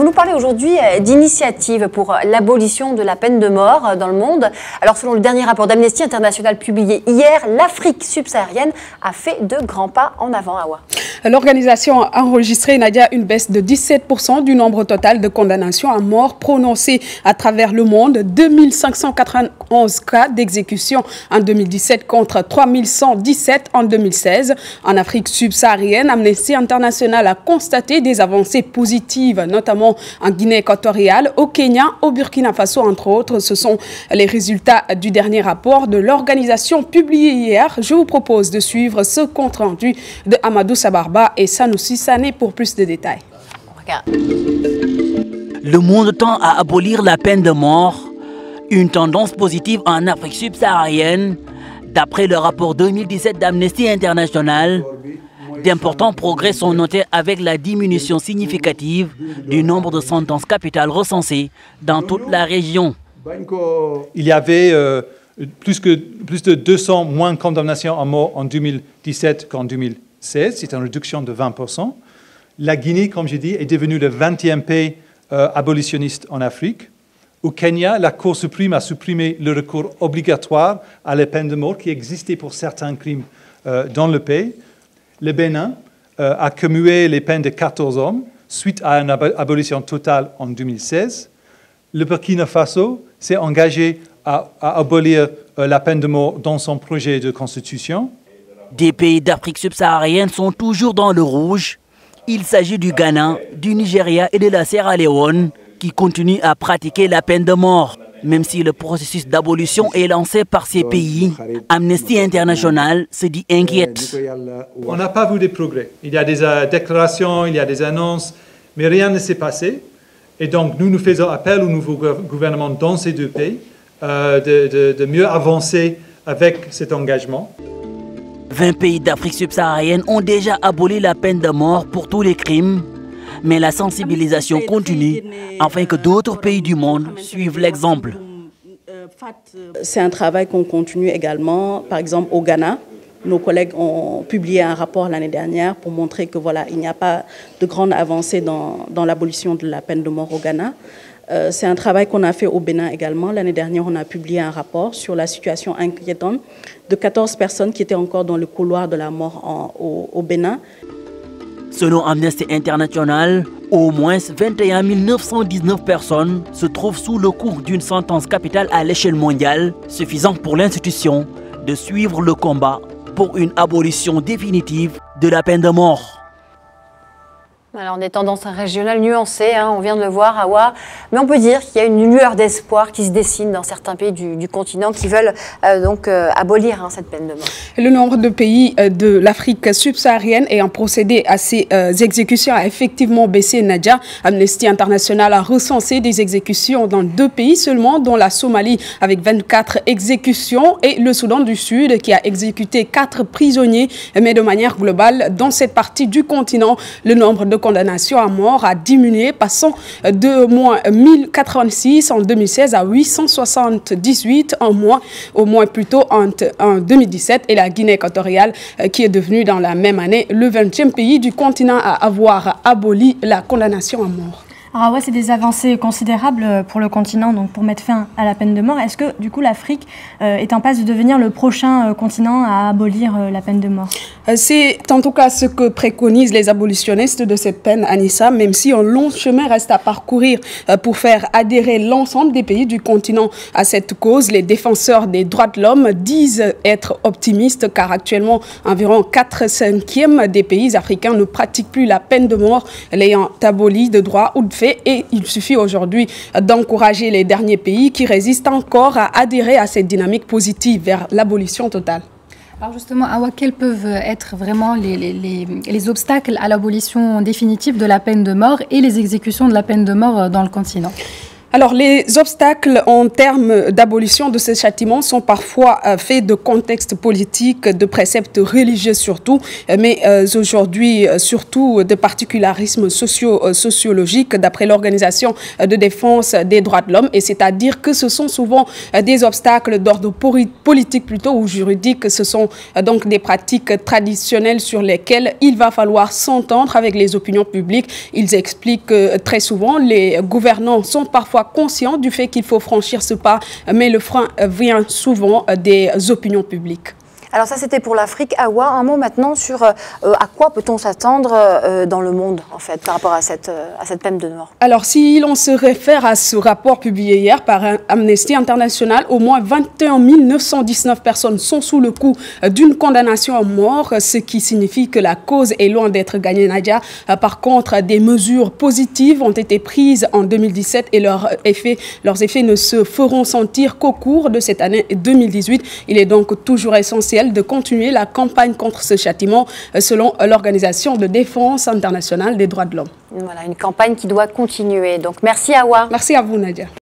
Vous nous parlez aujourd'hui d'initiatives pour l'abolition de la peine de mort dans le monde. Alors selon le dernier rapport d'Amnesty International publié hier, l'Afrique subsaharienne a fait de grands pas en avant. Awa. L'organisation a enregistré, Nadia, une baisse de 17% du nombre total de condamnations à mort prononcées à travers le monde. 2591 cas d'exécution en 2017 contre 3117 en 2016. En Afrique subsaharienne, Amnesty International a constaté des avancées positives, notamment en Guinée équatoriale, au Kenya, au Burkina Faso, entre autres. Ce sont les résultats du dernier rapport de l'organisation publié hier. Je vous propose de suivre ce compte-rendu de Amadou Sabarba et Sanoussi Sané pour plus de détails. Le monde tend à abolir la peine de mort, une tendance positive en Afrique subsaharienne. D'après le rapport 2017 d'Amnesty International, d'importants progrès sont notés avec la diminution significative du nombre de sentences capitales recensées dans toute la région. Il y avait plus de 200 moins de condamnations à mort en 2017 qu'en 2016. C'est une réduction de 20%. La Guinée, comme j'ai dit, est devenue le 20e pays abolitionniste en Afrique. Au Kenya, la Cour suprême a supprimé le recours obligatoire à la peine de mort qui existait pour certains crimes dans le pays. Le Bénin a commué les peines de 14 hommes suite à une abolition totale en 2016. Le Burkina Faso s'est engagé à abolir la peine de mort dans son projet de constitution. Des pays d'Afrique subsaharienne sont toujours dans le rouge. Il s'agit du Ghana, du Nigeria et de la Sierra Leone qui continuent à pratiquer la peine de mort. Même si le processus d'abolition est lancé par ces pays, Amnesty International se dit inquiète. On n'a pas vu de progrès. Il y a des déclarations, il y a des annonces, mais rien ne s'est passé. Et donc nous faisons appel au nouveau gouvernement dans ces deux pays de mieux avancer avec cet engagement. 20 pays d'Afrique subsaharienne ont déjà aboli la peine de mort pour tous les crimes. Mais la sensibilisation continue afin que d'autres pays du monde suivent l'exemple. C'est un travail qu'on continue également, par exemple au Ghana. Nos collègues ont publié un rapport l'année dernière pour montrer que voilà, il n'y a pas de grande avancée dans l'abolition de la peine de mort au Ghana. C'est un travail qu'on a fait au Bénin également. L'année dernière, on a publié un rapport sur la situation inquiétante de 14 personnes qui étaient encore dans le couloir de la mort au Bénin. Selon Amnesty International, au moins 21 919 personnes se trouvent sous le coup d'une sentence capitale à l'échelle mondiale, suffisant pour l'institution de suivre le combat pour une abolition définitive de la peine de mort. Alors des tendances régionales nuancées, on vient de le voir, Awa, mais on peut dire qu'il y a une lueur d'espoir qui se dessine dans certains pays du continent qui veulent donc abolir cette peine de mort. Le nombre de pays de l'Afrique subsaharienne ayant procédé à ces exécutions a effectivement baissé, Nadia. Amnesty International a recensé des exécutions dans 2 pays seulement, dont la Somalie avec 24 exécutions et le Soudan du Sud qui a exécuté 4 prisonniers. Mais de manière globale, dans cette partie du continent, le nombre de condamnations à mort a diminué, passant de moins 1086 en 2016 à 878 au moins plutôt en 2017, et la Guinée équatoriale qui est devenue dans la même année le 20e pays du continent à avoir aboli la condamnation à mort. Alors ouais, c'est des avancées considérables pour le continent, donc pour mettre fin à la peine de mort. Est-ce que du coup l'Afrique est en passe de devenir le prochain continent à abolir la peine de mort? C'est en tout cas ce que préconisent les abolitionnistes de cette peine, Anissa, même si un long chemin reste à parcourir pour faire adhérer l'ensemble des pays du continent à cette cause. Les défenseurs des droits de l'homme disent être optimistes car actuellement environ 4/5 des pays africains ne pratiquent plus la peine de mort, l'ayant abolie de droit ou de fait. Et il suffit aujourd'hui d'encourager les derniers pays qui résistent encore à adhérer à cette dynamique positive vers l'abolition totale. Alors justement, Awa, quels peuvent être vraiment les obstacles à l'abolition définitive de la peine de mort et les exécutions de la peine de mort dans le continent ? Alors, les obstacles en termes d'abolition de ces châtiments sont parfois faits de contextes politiques, de préceptes religieux surtout, mais aujourd'hui surtout de particularismes sociologiques d'après l'Organisation de défense des droits de l'homme. Et c'est-à-dire que ce sont souvent des obstacles d'ordre politique plutôt ou juridique. Ce sont donc des pratiques traditionnelles sur lesquelles il va falloir s'entendre avec les opinions publiques. Ils expliquent que très souvent les gouvernants sont parfois conscients du fait qu'il faut franchir ce pas, mais le frein vient souvent des opinions publiques. Alors ça, c'était pour l'Afrique. Awa, un mot maintenant sur à quoi peut-on s'attendre dans le monde, en fait, par rapport à cette peine de mort. Alors, si l'on se réfère à ce rapport publié hier par Amnesty International, au moins 21 919 personnes sont sous le coup d'une condamnation à mort, ce qui signifie que la cause est loin d'être gagnée, Nadia. Par contre, des mesures positives ont été prises en 2017 et leurs effets ne se feront sentir qu'au cours de cette année 2018. Il est donc toujours essentiel de continuer la campagne contre ce châtiment selon l'Organisation de défense internationale des droits de l'homme. Voilà, une campagne qui doit continuer. Donc merci Awa. Merci à vous Nadia.